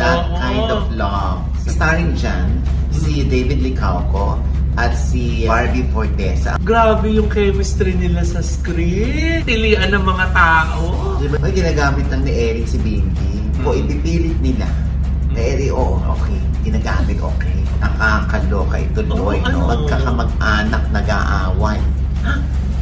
That Kind of Love. Starring dyan, si David Licauco at si Barbie Fortesa. Grabe yung chemistry nila sa screen. Tilian ng mga tao. Diba? May ginagamit lang ni Eric si Bimbi. Kung ipipilit nila, Eric, okay. Ginagamit, okay. Nakakaloka ito, Loy, no? Magkakamag-anak nag-aaway.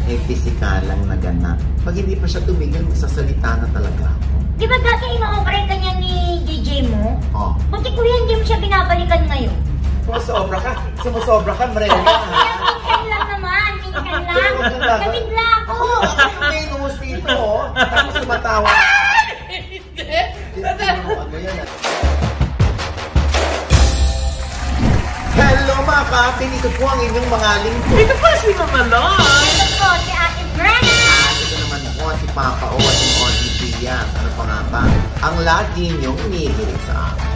May pisikalang naganap. Pag hindi pa siya tumigil, magsasalita na talaga ako. Di ba dati ino-operate ka niya ni DJ mo? Oo. Buti ko yan, di mo siya binabalikan ngayon. Sumusobra ka? Sumusobra ka, Maria? Minsan lang naman, minsan lang. Namigla ako. May inuus dito, tapos sumatawa. Hindi. Hello mga kapin, ito po ang inyong mga lingkod. Ito pa si Mama Loy. Ito po, si Ate Brenda. Ito naman po si Papa O at yung Audrey Diaz. Ano pa nga ba? Ang lagi niyong inihilig sa akin.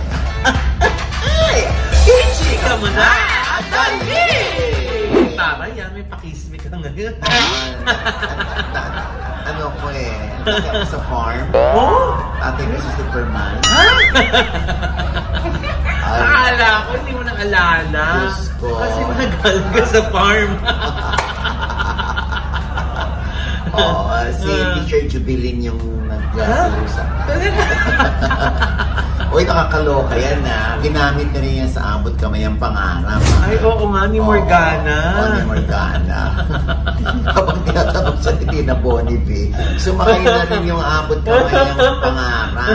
Ay! Ichika mo na! Dali! Tara yan, may pakismi ka ngayon. Ano ko sa farm. Oh? Ate ko si Superman. Akala ko, hindi mo nang alala. Diyos ko. Kasi nagal ka sa farm. Si Teacher Jubilin yung nag-uusap. Uy, nakakaloka yan na. Ginamit na rin yan sa Abot Kamay ang Pangarap. Ay, oo nga, ni Morgana. Oo, ni Morgana. Habang tinatanong sa Tina Bonnevie, sumakay na rin yung Abot Kamay ang Pangarap.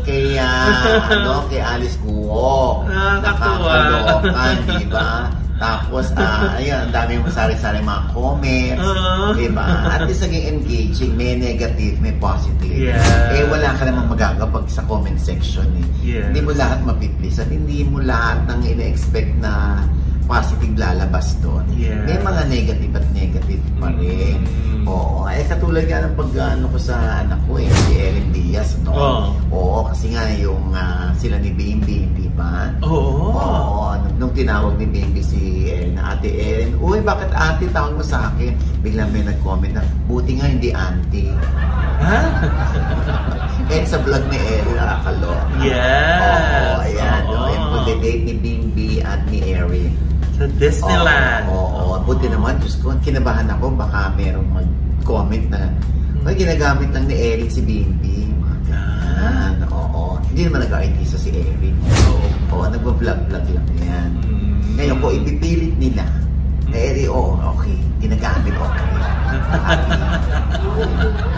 Kaya, kay Alice Guo. Nakakaloka, di ba? Tapos, ayun, ang dami yung sari-sari mga comments, diba? At least naging engaging, may negative, may positive. Yeah. Wala ka namang magagapag sa comment section eh. Yes. Hindi mo lahat mapiplis at hindi mo lahat ng ina-expect na positive lalabas doon. Yeah. May mga negative at negative pa rin. Oo. Katulad nga ng pag-ano ko sa anak ko si Erin Diaz, no? Oo, kasi nga yung sila ni Bimbi, di ba? Oo. Nung tinawag ni Bimbi si Erin, Ate Erin, uy, bakit ate tawag mo sa akin? Biglang may nag-comment na, buti nga hindi auntie. Ha? Sa vlog ni Erin, nakakaloka. Yes. Oo, ayan. Yung date ni Bimbi at ni Erin. Sa Disneyland. Oo. Buti naman, Diyos ko, kinabahan ako, baka merong mag-comment na, may ginagamit lang ni Erin si Bimbi. Oo. Hindi naman nag-artista si Erin. Oo, nagpa-vlog-vlog lang yan. Ngayon, kung ipipilit nila, Erin, okay, ginagamit, okay.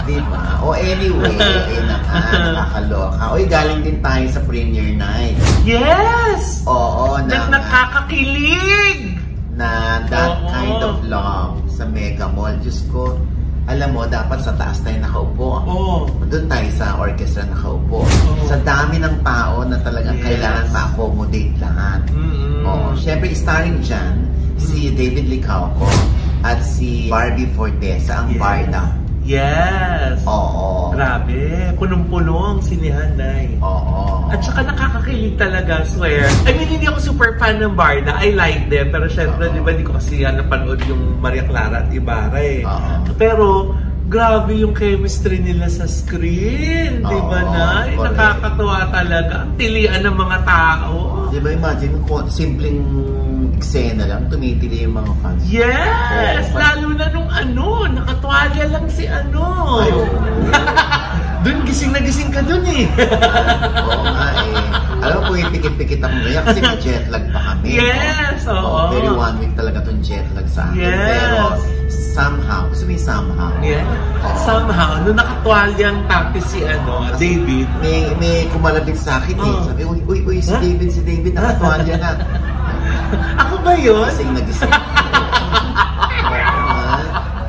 Diba? Anyway, ayun na nga, nakakaloka. Galing din tayo sa premiere night. Yes! Oo, nakakakilig! Na That Kind of Love sa Mega Mall. Diyos ko, alam mo, dapat sa taas tayo nakaupo. Doon tayo sa orchestra nakaupo. Sa dami ng tao na talagang kailangan ma-accommodate lahat. Siyempre, starring dyan, si David Licauco at si Barbie Fortesa, ang Barda. Yes! Oo. Grabe. Punong-puno ang sinihan, Nay. Oo. At saka nakakakilig talaga, swear. I mean, hindi ako super fan ng Barda. I like them. Pero syempre, di ba, hindi ko kasi napanood yung Maria Clara at Ibarra eh. Pero, grabe yung chemistry nila sa screen. Di ba, Nay? Nakakatuwa talaga. Ang tilian ng mga tao. Di ba, imagine kung simpleng eksena lang, tumitili yung mga fans. Yes! Lalo na nung nakatwalya lang si Doon gising na gising ka dun eh. Oo nga eh. Alam mo, pikit-pikit ako ngayon kasi may jet lag pa kami. Yes! Very 1 week talaga itong jet lag sa akin. Yes! Pero somehow, gusto mo yung somehow? Yeah. Somehow, nung nakatwalyang tapos si David. May kumalabit sa akin eh. Sabi, uy, si David nakatwalya na. Ako ba yun? Kasing nagising.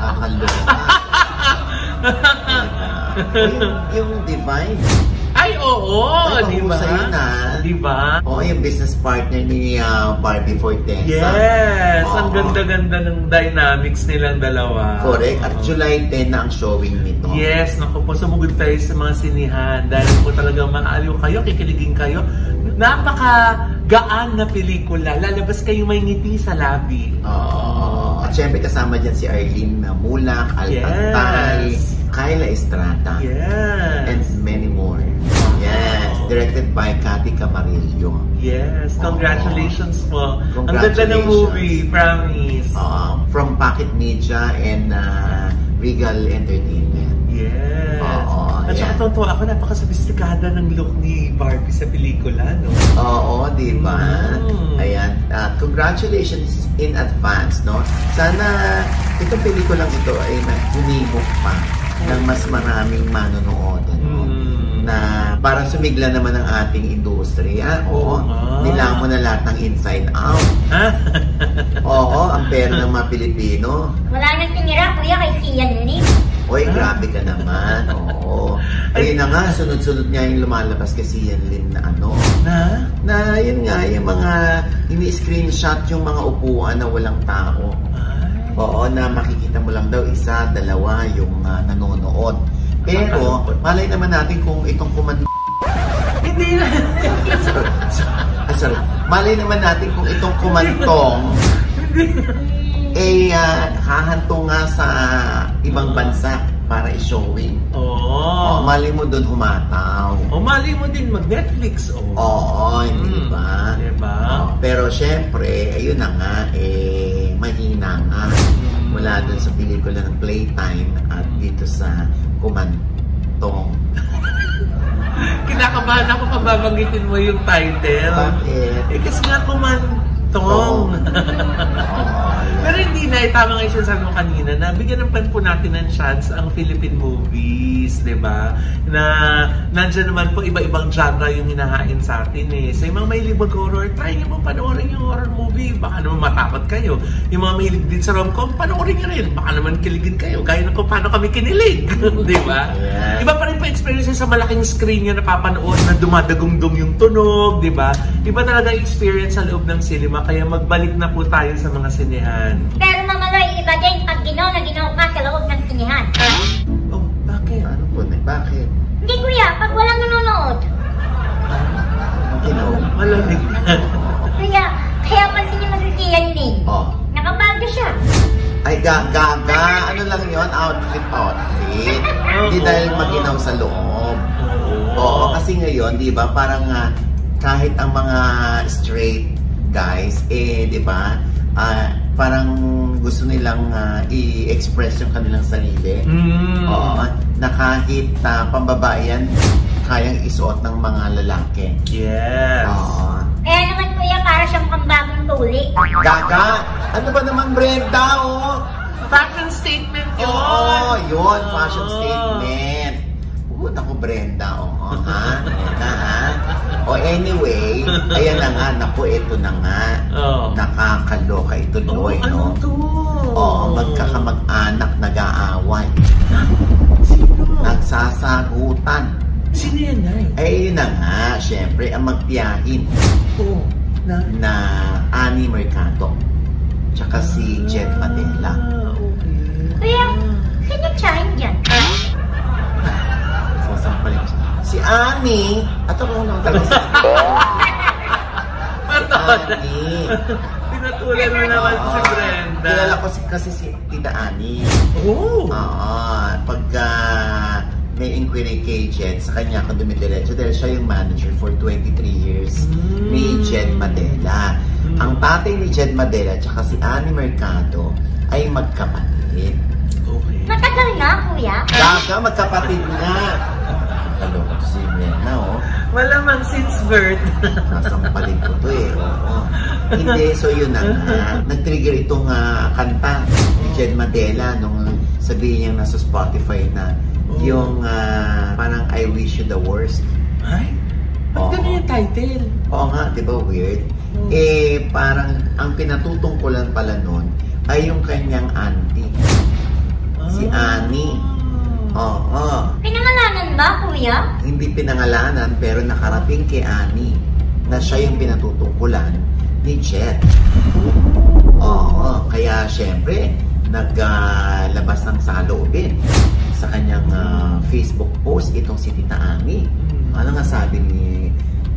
Nakakaloka. Yung Divine. Ay, oo! Di ba? Sa'yo na. Di ba? Oo, yung business partner ni Barbie Fortesa. Yes! Ang ganda-ganda ng dynamics nilang dalawa. Correct. At July 10 na ang showing nito. Yes! Naku po, sumugod tayo sa mga sinihan. Dahil po talagang maaliw kayo, kikiligin kayo. Napaka-gaan na pelikula. Lalabas kayo may ngiti sa labi. At syempre kasama dyan si Arlene Mulak, Altantay, Kyla Estrada, and many more. Yes, directed by Cathy Camarillo. Yes, congratulations po. Ang ganda ng movie, promise. From Pocket Media and Regal Entertainment. Yes. At saka yeah. totoo ako, napaka-sophisticada ng look ni Barbie sa pelikula, no? Oo, di ba? Ayan. Congratulations in advance, no? Sana itong pelikulang ito ay humimok pa ng mas maraming manonood, no? Na parang sumigla naman ang ating industriya. Oo. Nilamon na lahat ng inside out. Oo, ang pera ng mga Pilipino. Wala nang tinira, kuya, kay Sian Lim. Oy, grabe ka naman. Oo. Ayun na nga, sunod-sunod nga yung lumalabas kasi yan Lim na ano. Na yun nga, yung mga ini-screenshot yung mga upuan na walang tao. Oo, na makikita mo lang daw isa, dalawa yung nanonood. Pero, malay naman natin kung itong Hindi na. sorry. Malay naman natin kung itong kumantong hahantong nga sa ibang bansa para i-showing. Malay mo doon humataw. Malay mo din mag-Netflix. Oo, hindi ba? Diba? Pero syempre, ayun na nga, mahina nga. Mula doon sa pelikula ng Playtime at dito sa Kumantong. Kinakabahan ako pag babanggitin mo yung title. Bakit? Kasi nga Kumantong. Pero hindi na, tama nga yung sinasabi mo kanina, na bigyan naman po natin ng chance ang Philippine movies, di ba? Na nandiyan naman po iba-ibang genre yung hinahain sa atin eh. So yung mga mahilig mag-horror, try nyo po panoorin yung horror movie. Baka naman matakot kayo. Yung mga mahilig din sa rom-com, panoorin nyo rin. Baka naman kiligin kayo. Gaya ng kung paano kami kinilig. Di ba? Yeah. Iba pa rin po experience sa malaking screen nyo na papanood na dumadagong-dong yung tunog, di ba? Iba talaga yung experience sa loob ng cinema. Kaya magbalik na po tayo sa mga sinehan. Pero mamaloy, iba din pag ginaw ka sa loob ng sinihan. Bakit? Ano po? Bakit? Hindi kuya, pag walang nanonood. Malamig na. Kaya pansin mo si Sian Lim. Nakabago siya. Ay, gaga. Ano lang yun? Outfit. Hindi dahil maginaw sa loob. Oo, kasi ngayon, di ba, parang kahit ang mga straight guys, di ba, parang gusto nilang i-express yung kanilang sarili. Oo, na kahit pambabae yan, kayang isuot ng mga lalaki. Yes. Oo. Kaya naman kuya, para siyang pambagong tuli. Gaga! Ano ba naman, Brenda, Fashion statement yun! Oo, yun, fashion statement. Naku, Brenda, anyway, ayan na nga, naku, ito na nga. Nakakaloka ito, Loy, no? Ano to? Magkakamag-anak nag-aaway. Sino? Nagsasagutan. Sino yan, Nay? Yun na nga, syempre, ang magtiyahin na Annie Mercado. Tsaka si Jed Madela. Kuya, sino tiyahin dyan? Sasampalin ko. Si Annie, ato ko naman talaga si Annie. Pinatulan mo naman si Brenda. Kilala ko kasi si Tita Annie. Pagka may inquiry kay Jed, sa kanya ako dumidiretso dahil siya yung manager for 23 years ni Jed Madela. Ang tatay ni Jed Madela tsaka si Annie Mercado ay magkapatid. Matagal na, kuya. Gaga, magkapatid na. Kaloko to si Brenda, Malamang since birth. Nasampalin ko to Hindi, so yun na nga. Nag-trigger itong kanta ni Jed Madela nung sabihin niya nasa Spotify na yung parang I Wish You the Worst. Ay? Ba't gano'n yung title? Oo nga, di ba weird? Parang ang pinatutungkulan pala nun ay yung kanyang auntie. Si Annie. Pinangalanan ba, kuya? Hindi pinangalanan pero nakarating kay Annie na siya yung pinatutungkulan ni Jed. Kaya syempre naglabas ng saloobin sa kanyang Facebook post itong si Tita Annie. Ano nga sabi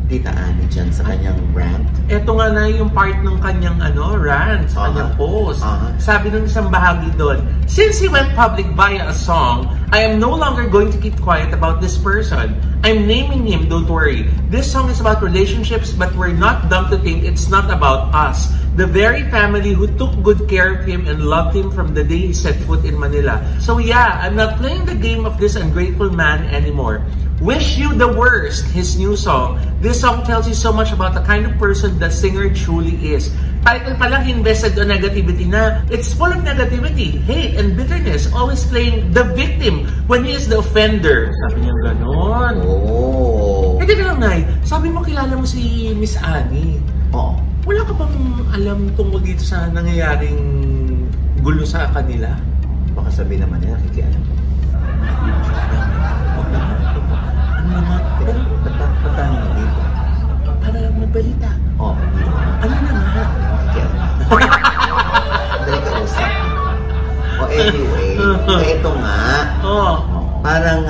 Tita Annie dyan sa kanyang rant? Ito nga na yung part ng kanyang rant, sa kanyang post. Sabi ng isang bahagi doon, since he went public via a song, I am no longer going to keep quiet about this person. I'm naming him, don't worry. This song is about relationships, but we're not dumb to think it's not about us. The very family who took good care of him and loved him from the day he set foot in Manila. So yeah, I'm not playing the game of this ungrateful man anymore. Wish You the Worst, his new song. This song tells you so much about the kind of person the singer truly is. Title pa lang, invested on negativity na. It's full of negativity, hate, and bitterness. Always playing the victim when he is the offender. Sabi niya gano'n. Oh. Teka lang, Nay. Sabi mo kilala mo si Miss Annie. Oo. Wala ka bang alam tungkol dito sa nangyayaring gulo sa kanila? Baka sabi naman nila, kikialam mo. Ano naman? Paano mo dito? Para magbalita. Oo, hindi mo. Ano na nga? Kikialam mo. Dahil ka usap. Anyway, ito nga. Parang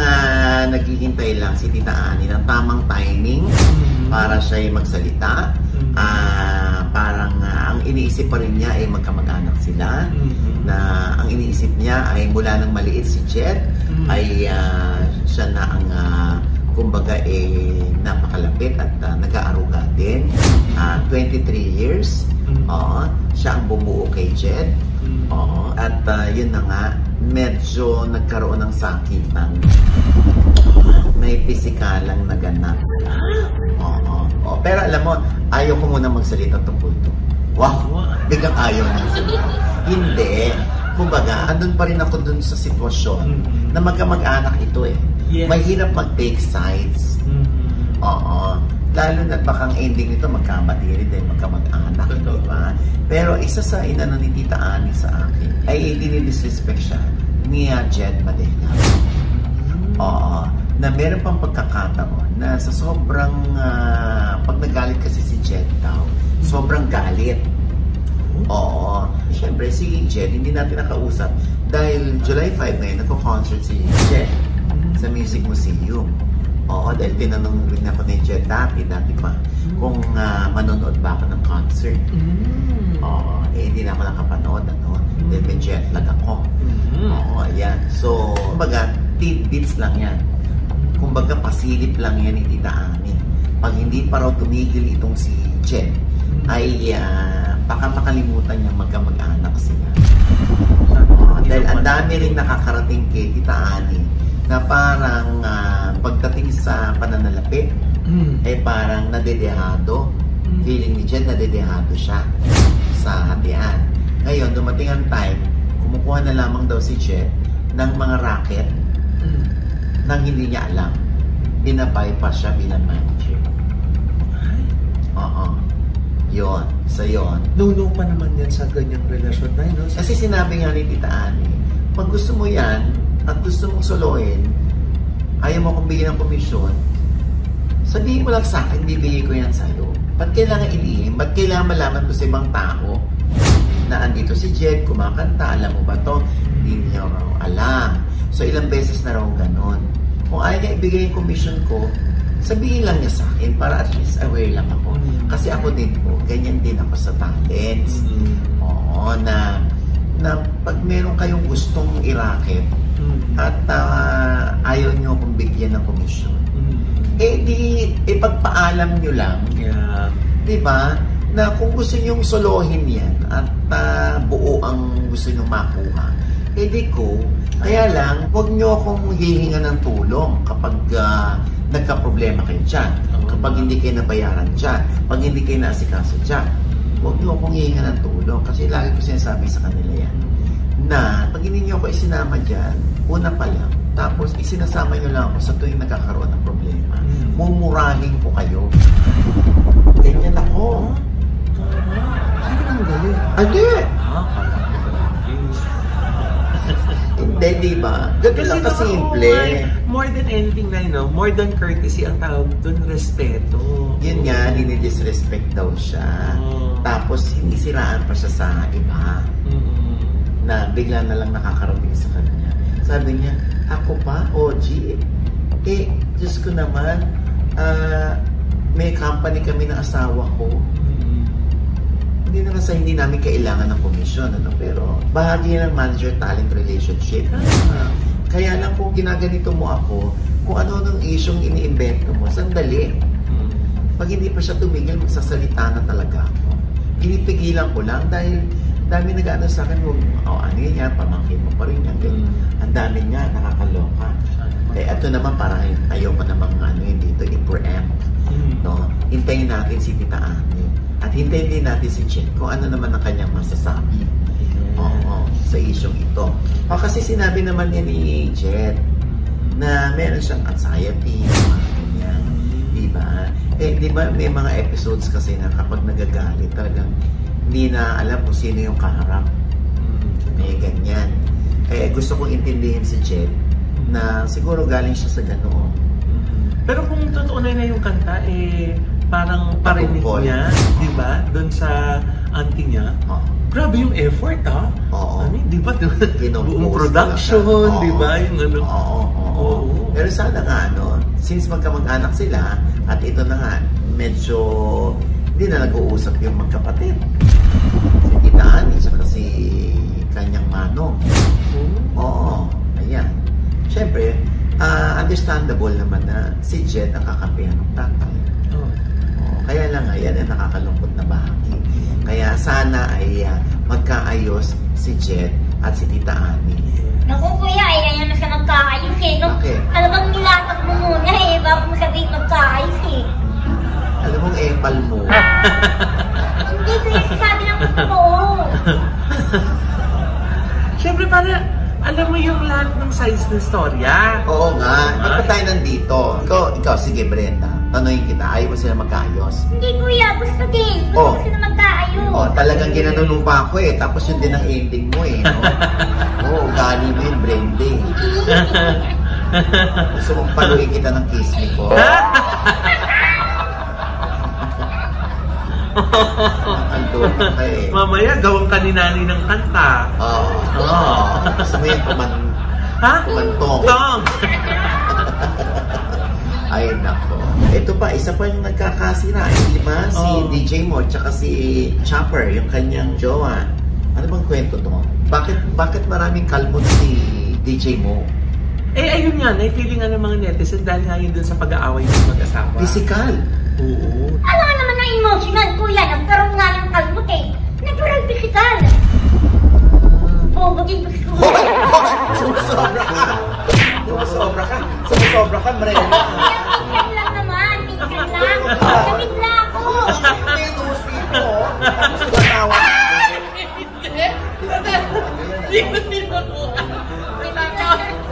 naghihintay lang si Tita Annie ng tamang timing para siya ay magsalita. Parang ang iniisip pa rin niya ay magkamag-anak sila. Na ang iniisip niya ay mula nang maliit si Jed ay siya na ang kumbaga napakalapit at nag-aaruga din. 23 years. Siya ang bumuo kay Jed. At yun na nga, medyo nagkaroon ng sakitan. May pisikalang naganap. Pero alam mo, ayaw ko muna magsalita tungkol to. Wow! Biglang ayaw na magsalita. Hindi. Kumbaga, andun pa rin ako dun sa sitwasyon na magkamag-anak ito eh. Yes. Mahirap mag-take sides. Lalo na baka ang ending nito magkamatiri din, magkamag-anak. Diba? Pero isa sa inano ni Tita Annie sa akin ay dinidisrespect siya ni Jed Madela. Na meron pang pagkakataon na sa sobrang pag nagalit kasi si Jed daw, sobrang galit. Siyempre si Jed hindi natin nakausap dahil July 5 ngayon nagko-concert si Jed sa Music Museum. Dahil tinanong rin ako ni Jed dati pa kung manonood ba ako ng concert. Hindi na ako nakapanood dahil may jet lag ako. Yan. So, kumbaga, tidbits lang yan. Kumbaga, pasilip lang yan ni Tita Annie. Pag hindi pa raw tumigil itong si Jed, ay baka makalimutan niya magkamag-anak sila. Dahil ang dami rin nakakarating kay Tita Annie na parang pagdating sa pananalapi, parang nadedehado. Feeling ni Jed, nadedehado siya sa hatian. Ngayon, dumating ang time, kumukuha na lamang daw si Jed ng mga racket nang hindi niya alam. Binabay pa siya bilang manager. Yun. So, yun. No pa naman yan sa ganyang relasyon na yun. Kasi sinabi nga ni Tita Annie, pag gusto mo yan, at gusto mong soloin, ayaw mo kong bigyan ng komisyon, sabihin mo lang sa akin, bibigay ko yan sa'yo. Ba't kailangan ilihim? Ba't kailangan malaman ko sa ibang tao na andito si Jed, kumakanta, alam mo ba to? Hindi niya raw alam. So, ilang beses na raw ganun. Kung ayaw niya ibigay yung komisyon ko, sabihin lang niya sa akin para at least aware lang ako. Kasi ako din po, ganyan din ako sa talents. Na pag meron kayong gustong i-racket, at ayaw nyo kung bigyan ng komisyon, pagpaalam nyo lang, diba, na kung gusto nyong solohin yan at buo ang gusto nyong makuha, kaya lang, huwag nyo akong hihinga ng tulong kapag nagka-problema kayo dyan, kapag hindi kayo nabayaran dyan, pag hindi kayo naasikaso dyan, huwag nyo akong hihinga ng tulong kasi lagi ko sinasabi sa kanila yan na pag hindi nyo ako isinama dyan, una pa lang, tapos isinasama nyo lang ako sa tuwing nagkakaroon ng problema. Mumurahin ko kayo. Ganyan ako. Hindi ka naman galing. Hindi! Hindi, diba? Ganyan lang kasimple. More than anything na, more than courtesy ang tawag doon, respeto. Yun nga, dinidisrespect daw siya. Tapos, sinisiraan pa siya sa iba. Na bigla na lang nakakarating sa kanya. Sabi niya, ako pa, OG? Diyos ko naman, may company kami ng asawa ko. Hindi naman sa hindi namin kailangan ng komisyon, ano? Pero bahagi ng manager-talent relationship. Kaya lang kung ginaganito mo ako, kung ano nung isyong ini-invento mo, sandali. Pag hindi pa siya tumigil, magsasalita na talaga ako. Pinipigilan ko lang dahil dami nag-ano sa akin, ano yan, pamangkin mo pa rin yan. Ang dami niya, nakakaloka. Ito naman parang ayoko namang dito, i-preempt. No? Hintayin natin si Tita Ani. At hintayin din natin si Jen kung ano naman ang kanyang masasabi. Sa isyong ito. Kasi sinabi naman niya ni Jen na meron siyang anxiety, ganyan. Diba? Diba may mga episodes kasi na kapag nagagalit, talagang hindi na alam kung sino yung kaharap. May ganyan. Gusto kong intindihin si Jen na siguro galing siya sa ganoon. Pero kung totoo na yung kanta, parang parinig niya, di ba? Doon sa auntie niya. Grabe yung effort, ha? Oo. Di ba? Buong production, di ba? Yung ano. Oo. Pero sana nga, since magkamag-anak sila, at ito na nga, medyo hindi na nag-uusap yung magkapatid. Si Tita Ani, saka si kanyang manong. Oo. Ayan. Siyempre, understandable naman na si Jen ang kakampihan ng tatay. Kaya lang yan ay nakakalungkot na bahagi. Kaya sana ay magkaayos si Jen at si Tita Ani. Naku kuya, yan na siya magkaayos eh. Okay. Alam bang nilatag mo muna bago mo sabihin magkaayos Alam mong epal mo. Hindi ko yung sasabi ng totoo. Siyempre alam mo yung lahat ng size ng storya. Oo nga. Ba't tayo nandito? Ikaw, sige Brenda. Tanungin kita, ayaw mo sila magkaayos? Hindi kuya, gusto din. Gusto ko sila magkaayos. Talagang ginanong pa ako Tapos yun din ang ending mo no? Gani mo yun, Brenda Gusto mong paluin kita ng kiss me ko. Mamaya, gawang ka ni Nani ng kanta. Gusto mo yung kumantong. Ay, nako. Ito pa, isa pa yung nagkakasira. Di ba? Si DJ Mo, tsaka si Chopper, yung kanyang jowa. Ano bang kwento to? Bakit maraming kalmot si DJ Mo? Ayun nga, feeling nga ng mga netizen dahil nga yun dun sa pag-aaway ng mag-asawa. Physical. Oo. Ano nga naman na emotional, kuya? Nagkaroon nga ng kalmot Natural physical. Bagay gusto ko. Sumusobra ka, Brenda. Minsan lang naman, minsan lang. Damit lang ako. Tapos tumatawa. Hindi ko tinukuha. Nagatawa ko.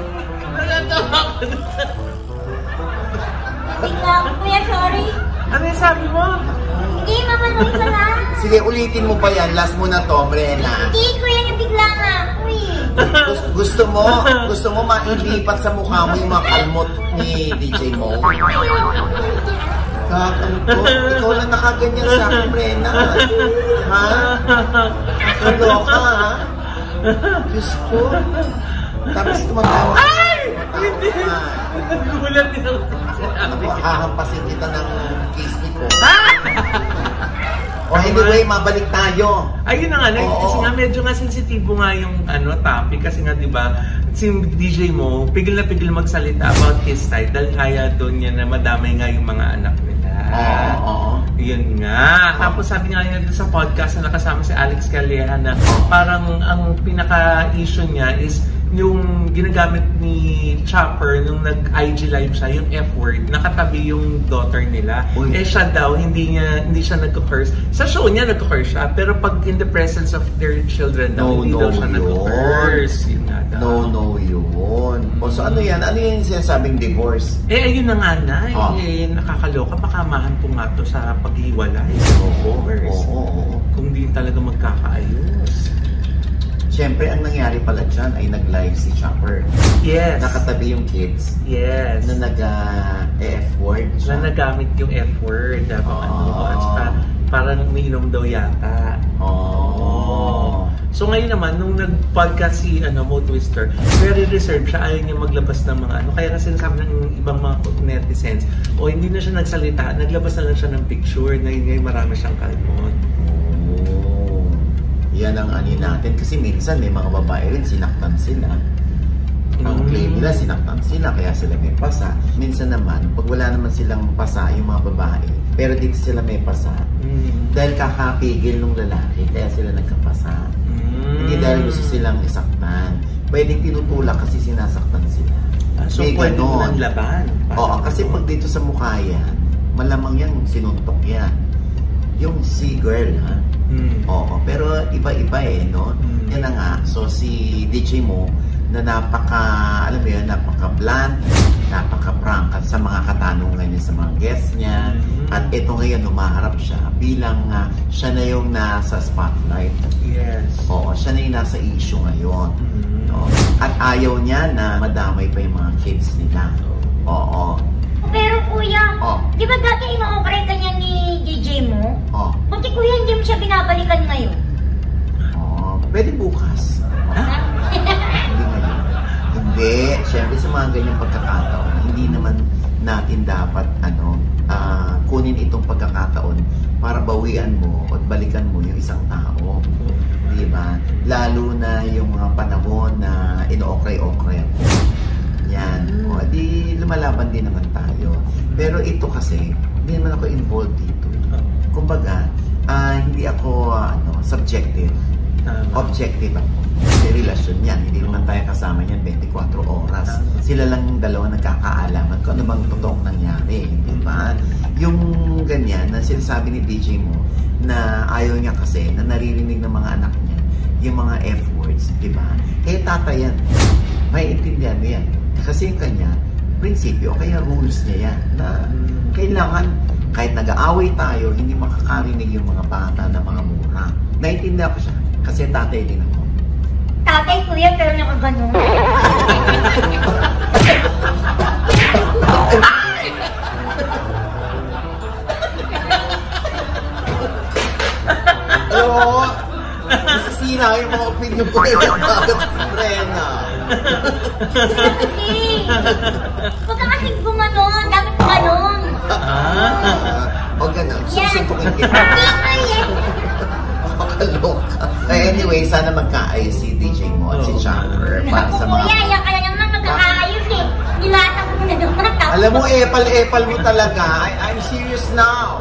Bigla ako, kuya, sorry. Ano yung sabi mo? Hindi, mamanoy pa lang. Sige, ulitin mo pa yan. Last mo na to, Brenda. Hindi, kuya, nabigla nga ako Gusto mo mailipat sa mukha mo yung mga kalmot ni DJ Mo? Kakalito. Ikaw lang nakaganyan sa akin, Brenda. Ha? Kaloka, ha? Diyos ko. Tapos tumatawa. Ay! Hindi! Nagulat din ako. Hahampasin kita ng kiss me ko. Anyway, mabalik tayo. Ayun na nga, kasi nga medyo nga sensitibo nga yung topic kasi nga 'di ba, si DJ Mo pigil na pigil magsalita about his side dahil kaya doon niya na madamay nga yung mga anak nila. Yun nga. Tapos sabi nga niya sa podcast na nakasama si Alex Calleja na parang ang pinaka-issue niya is yung ginagamit ni Chopper nung nag-IG live siya, yung F-word, nakatabi yung daughter nila. Siya daw, hindi siya nagko-curse. Sa show niya nagko-curse siya, pero pag in the presence of their children daw, hindi daw siya nagko-curse. Yun nga daw. No, yun. So ano yan? Ano yung sinasabing divorce? Ayun na nga na. Nakakaloka. Baka mahanto nga to sa paghiwalay. Kung di talaga magkakaayos. Siyempre, ang nangyari pala dyan ay nag-live si Chopper. Yes. Nakatabi yung kids. Yes. Na nag-F-word siya. Na nagamit yung F-word. At saka parang umiinom daw yata. So ngayon naman, nung nag-podcast si Mo Twister, very reserved siya, ayaw niya maglabas ng mga kaya kasi sinasabi ng ibang mga netizens, o hindi na siya nagsalita, naglabas na lang siya ng picture na yun ngayon marami siyang kalmot. Oh, yan ang ani natin. Kasi minsan may mga babae rin, sinaktan sila. Ang claim nila, sinaktan sila, kaya sila may pasa. Minsan naman, pag wala naman silang pasa, yung mga babae, pero dito sila may pasa, dahil kakapigil ng lalaki, kaya sila nagkapasa. Hindi dahil gusto silang isaktan. Pwedeng tinutulak kasi sinasaktan sila. So, pwede mo ng laban. Oo, kasi pag dito sa mukha yan, malamang yan, sinuntok yan. Yung si girl, ha? Oo, pero iba-iba no? Yan na nga. So, si DJ Mo, na alam mo yun, napaka-blunt, napaka-prank sa mga katanungan niya sa mga guests niya. At ito ngayon, humaharap siya bilang siya na yung nasa spotlight. Yes. Oo, siya na yung nasa issue ngayon. No? At ayaw niya na madamay pa yung mga kids nila. Oo. Pero kuya, di ba dati ino-okray ka niya ni DJ Mo? Buti kuya, hindi mo siya binabalikan ngayon. Pwede bukas. Hindi, syempre sa mga ganyang pagkakataon, hindi naman natin dapat kunin itong pagkakataon para bawian mo at balikan mo yung isang tao. Diba? Lalo na yung mga panahon na ino-okray-okray ako. Yan. O, di lumalaban din naman tayo. Pero ito kasi, hindi naman ako involved dito. Kumbaga, hindi ako subjective. Objective ako. May relasyon yan. Hindi naman tayo kasama niyan 24 oras. Sila lang yung dalawa nagkakaalaman kung ano bang totoong nangyari. Diba? Yung ganyan na sinasabi ni DJ Mo na ayaw niya kasi na naririnig ng mga anak niya yung mga F-words. Diba? Tatay yan. May intindihan mo yan. Kasi yung kanya, prinsipyo, kaya rules niya yan na kailangan kahit nag-aaway tayo, hindi makakarinig yung mga bata na mga mura. Naintindihan ko siya. Kasi tatay din ako. Tatay kuya, pero nakagano. Oo. Nasisira yung mga opinion ko yung bakit Rena. Huwag ka kasing gumanon. Dapat ganon. O ganon. Susuntukin kita. Makaloka. Anyway, sana magkaayos si DJ Mo at si Chopper para sa mga... Kuya, yan kaya naman magkakaayos eh. Nilatang mo na naman. Alam mo, epal-epal mo talaga. I'm serious now.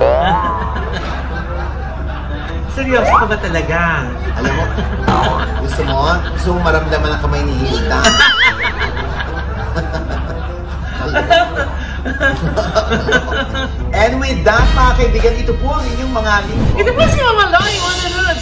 Seryoso ka ba talaga? Alam mo, gusto mo maramdaman ang kamay ni Hilda. And with that, mga kaibigan, ito po ang inyong mga lingkod. Ito po si Mama Loy.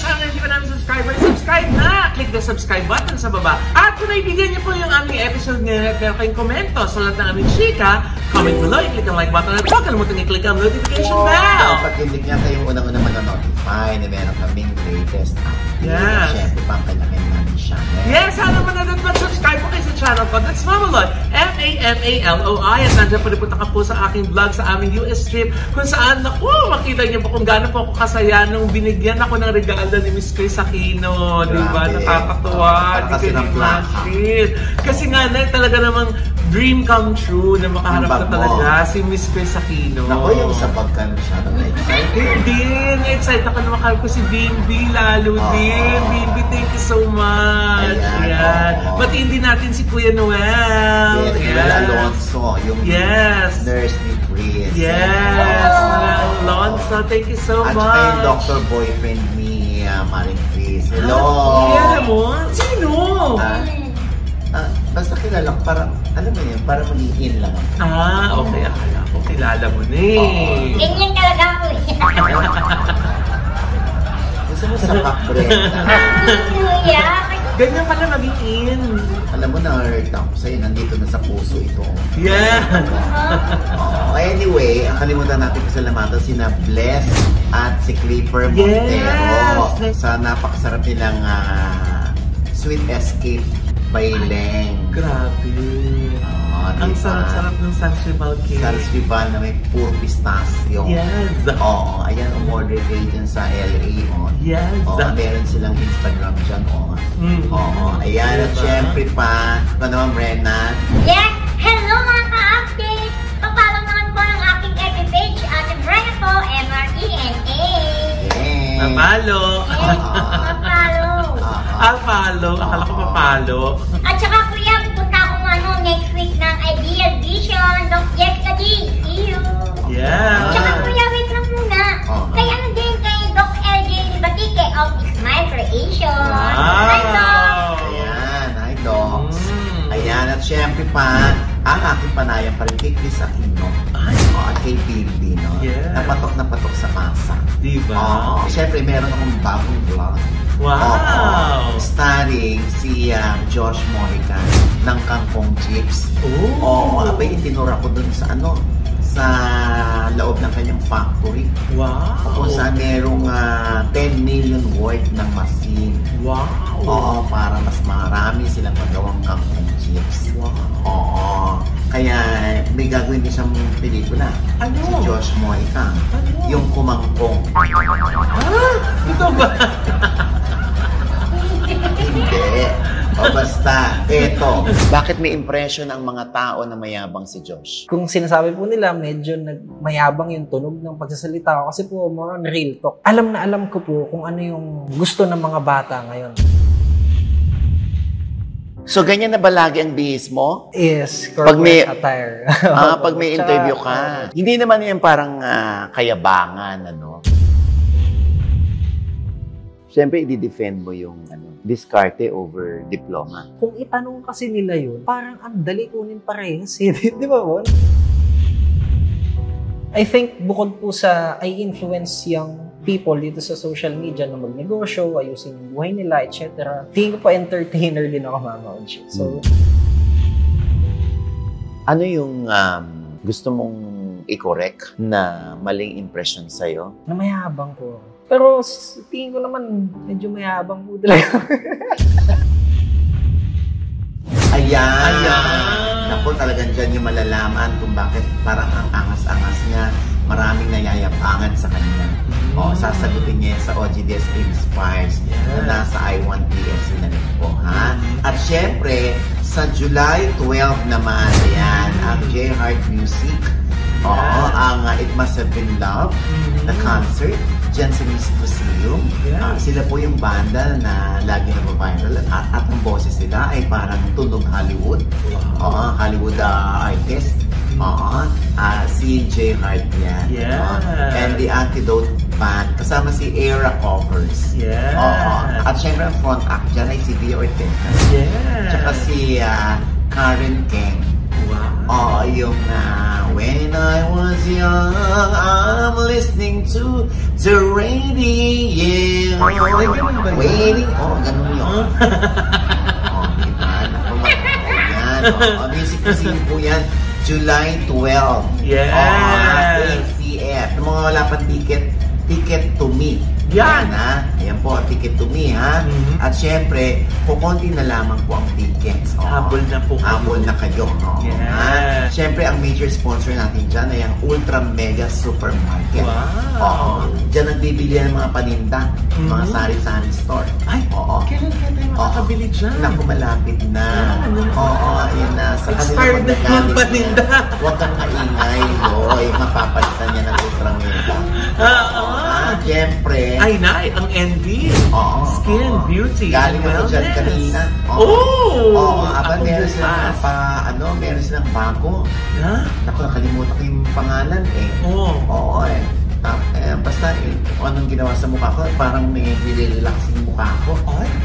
Sana hindi pa namin subscribe na. Click the subscribe button sa baba. At kung naibigan niyo po yung aming episode ngayon at meron kayong komento sa lahat ng aming chika, comment below, i-click ang like button at huwag kalimutan i-click ang notification bell. Kapag hindi niya kayong unang-unang manonotify na meron kaming latest update. Yes. Siyempre, pang kanya-kanya namin channel. Yes, sana manonood mag-subscribe po kayo sa channel ko. That's Mama Loy. M-A-M-A-L-O-I. At nandiyan po rin punta ka po sa aking vlog sa aming US trip kung saan, makita niyo po kung gaano po ako kasaya nung binigyan ako ng regalo ni Miss Chris Aquino. Diba? Nakakatuwa. Hindi ko imagine. Kasi nga talaga namang dream come true na makaharap na talaga si Miss Chris Aquino. Naku, yung sa pagkan masyadong na-excited. Hindi, na-excited ako na makaharap ko si Bimbi, lalo din. Bimbi, thank you so much. Ayan. Batiin din natin si Kuya Noel. Yes, Noel Alonso, yung nurse ni Chris. Yes, Noel Alonso, thank you so much. At yung doctor boyfriend ni Maring Chris. Hello! Kilala mo? Sino? Basta kilala ko, parang, alam mo yun, parang mag-i-in lang ako. Okay, akala ko kilala mo na eh. Ganyan talaga ako eh. Gusto mo sapak, Brenda? Kuya, Ganyan pala maging in. Alam mo, na-hurt ako sa'yo, nandito na sa puso ito. Yeah! Anyway, ang kalimutan natin pasalamatan sina Bless at si Clipper Montero sa napakasarap nilang Sweet Escape by Leng. Grabe. Ang sarap-sarap ng Sansribal cake. Sansribal na may puro pistachio. Yes. Oo, ayan, umorder kayo dyan sa LA. Yes. Meron silang Instagram dyan. Oo, ayan. At syempre pa, ito naman, Brenna. Yes! Hello mga ka-update! Papalo naman po ang aking FB page at Brenna po, M-R-E-N-A. Yes. Papalo. Papalo. Papalo. Akala ko papalo. At saka kuya, punta akong next week ng Ideal Vision. Doc Jessica D. See you! Yeah. At saka kuya, wait lang muna. Kay din kay Doc LJ Libatike of Smile Creation. Wow! Hi, Doc! Ayan, hi, Docs. Ayan, at syempre pa, ang aking panayang pa rin kay Chris Aquino. At kay Bilby, no? Yeah. Napatok sa masa. Diba? Syempre, meron akong bagong vlog. Wow! Starring si Josh Mojica ng Kangkong Chips. Abay, itinura ko dun sa sa loob ng kanyang factory. Wow! Kung saan merong 10 million worth ng machine. Wow! Para mas marami silang magawang Kangkong Chips. Wow! Kaya may gagawin din siyang pelikula. Ano? Si Josh Mojica. Yung Kumangkong. Ito ba? Hindi. Basta, eto. Bakit may impression ang mga tao na mayabang si Josh? Kung sinasabi po nila, medyo mayabang yung tunog ng pagsasalita ko. Kasi po, more on real talk. Alam na alam ko po kung ano yung gusto ng mga bata ngayon. So, ganyan na ba lagi ang bihis mo? Yes, corporate attire. Pag may interview ka. Hindi naman yan parang kayabangan, Siyempre, i-defend mo yung diskarte over diploma. Kung itanong kasi nila yun, parang ang dali kunin parehas. Di ba po? I think bukod po sa I influence young people dito sa social media na magnegosyo, ayusin yung buhay nila, etc. Tingin ko pa entertainer din ako, Mama Ochi. So, ano yung gusto mong i-correct na maling impression sa'yo? Na mayabang po. Pero tingin ko naman, medyo mayabang po talaga. Ayan! Naku, talagang dyan yung malalaman kung bakit parang ang angas-angas niya. Maraming nayayabangan sa kanya. Sasagutin niya sa OGDS Inspires na nasa I1PFC na rin po, ha? At syempre, sa July 12 naman, yan, ang J-Heart Music. Ang It Must Have Been Love, na concert, dyan sa Music Museum. Sila po yung banda na lagi na-viral at ang boses nila ay parang tunog Hollywood. Hollywood artist. Si J-Heart yan. And the Antidote Band, kasama si Era Covers. At syempre ang front act dyan ay si Bea Ortega. Tsaka si Karen Keng. Yung when I was young, I'm listening to the radio. Waiting. Ganun yun. Diba? Ayan. Music Museum po yan. July 12. 8 p.m. Yung mga wala pa ticket to me. Yan! Ayan po, ticket to me, ha? At syempre, kukunti na lamang po ang tickets. Habol na po kayo. Habol na kayo. Syempre, ang major sponsor natin dyan ay ang Ultra Mega Supermarket. Dyan nagbibili ng mga paninda, mga sari-sari store. Kailan tayo makakabili dyan? Naku, malapit na. Ayan na. Sa expired na yung paninda. Huwag kang maingay, Loy. Mapapalitan niya ng Ultra Mega. Syempre, ay, ang NB. Skin, beauty, galing ako dyan kanina. Meron silang bago. Naku, nakalimutan ko yung pangalan basta anong ginawa sa mukha ko, parang may nilirelax yung mukha ko.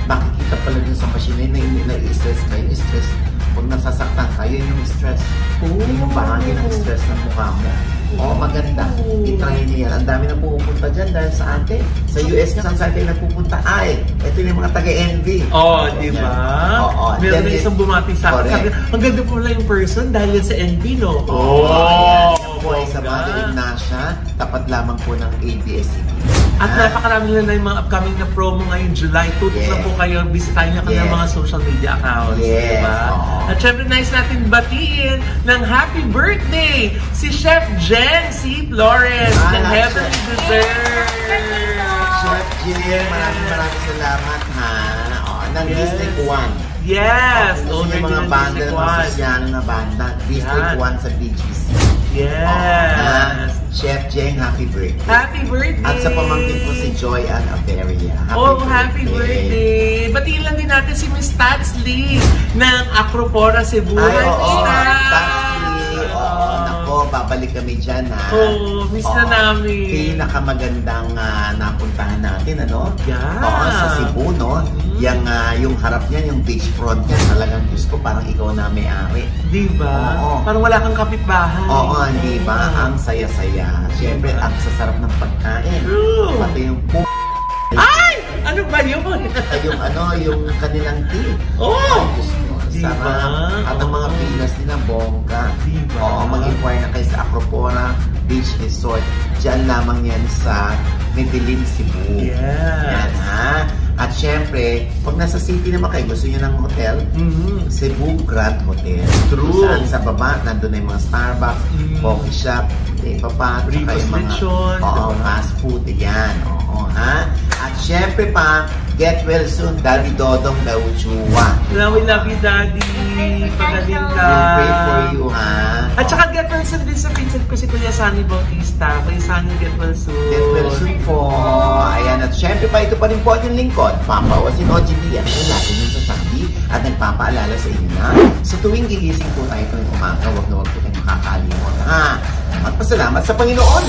Makikita pala dun sa machine na i-stress kayo. Stress. Pag nasasaktan kayo, yung stress. Yung bahagi ng stress ng mukha mo. Maganda. I-try niyo yan. Ang dami na pupunta dyan dahil sa atin. Sa US nga, saan kayo napupunta? Ito yung mga taga-NV. Di ba? Meron na isang bumati sa akin. Sabi, ang ganda po lang yung person dahil sa NV, no? po ay sa Mother Ignacia, tapat lamang po ng ABS-CBN. At napakarami na yung mga upcoming na promo ngayong July. Tutok na po kayo, bisitahin niyo kanilang mga social media accounts. Yes. Diba? At syempre, nice natin batiin ng happy birthday si Chef Jen C. Flores ng Heavenly Dessert. Chef Jen, maraming salamat ha. Ng District 1. Yes! Gusto niya mga banda ng mga sosyano na banda. District 1 sa BGC. Yes! Chef Jen, happy birthday. Happy birthday! At sa pamangkin ko si Joy Ann Averia. Happy birthday! Batiin lang din natin si Miss Tats Lee ng Acropora Cebu. Babalik kami dyan ha. Miss na namin. Pinakamagandang napuntahan natin, ano? Yeah. Sa Cebu, no? Yung harap niya, yung beachfront niya, talagang Diyos ko, parang ikaw na may-ari. Diba? Parang wala kang kapitbahay. Di ba? Ang saya-saya. Siyempre, ang sasarap ng pagkain. Pati yung Ay! Ano ba yun? Yung kanilang tea. Sarap. At ang mga pilas nila, bongga. Mag-inquire na kayo sa Acropora Beach Resort. Diyan lamang yan sa Medellin, Cebu. Yan ha. At syempre, pag nasa city naman kayo, gusto nyo ng hotel, Cebu Grand Hotel. True. Saan sa baba, nandun na yung mga Starbucks, coffee shop, fast food, yan. Ha? At syempre pa, get well soon, Daddy Dodong Dauchua. We love you, Daddy. Pagaling ka. We pray for you, ha? At saka get well soon din sa pinsan ko si Kuya Sunny Bautista. Kuya Sunny, get well soon. Get well soon po. Ayan, at syempre pa, ito pa rin po ang yung lingkod. Pampawasin OGB yan. Ang lagi nyo sasabi at nagpapaalala sa inyo na sa tuwing gigising po tayo ng umaga, wag na wag po tayong makakalimot, ha? At pasalamat sa Panginoon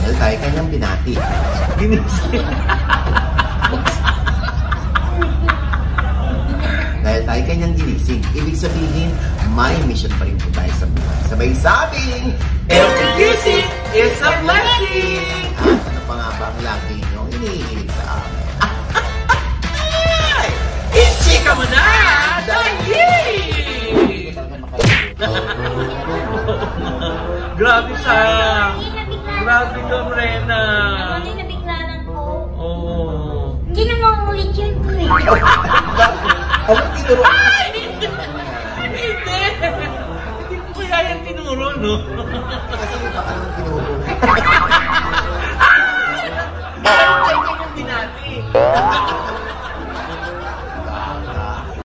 dahil tayo kanyang binati. Ginising. Dahil tayo kanyang ginising, ibig sabihin, may mission pa rin po tayo sa buhay. Sabay sabing, every gising is a blessing! At ano pa nga ba ang lagi nyo inihilig sa amin? Ichika mo na! Dali! Grabe siya! Grabe ka, Rena! Nabigla lang po. Hindi na mauulit yun ko eh. Anong tinuro? Hindi! Hindi ko kaya yung tinuro, no? Kasi baka nung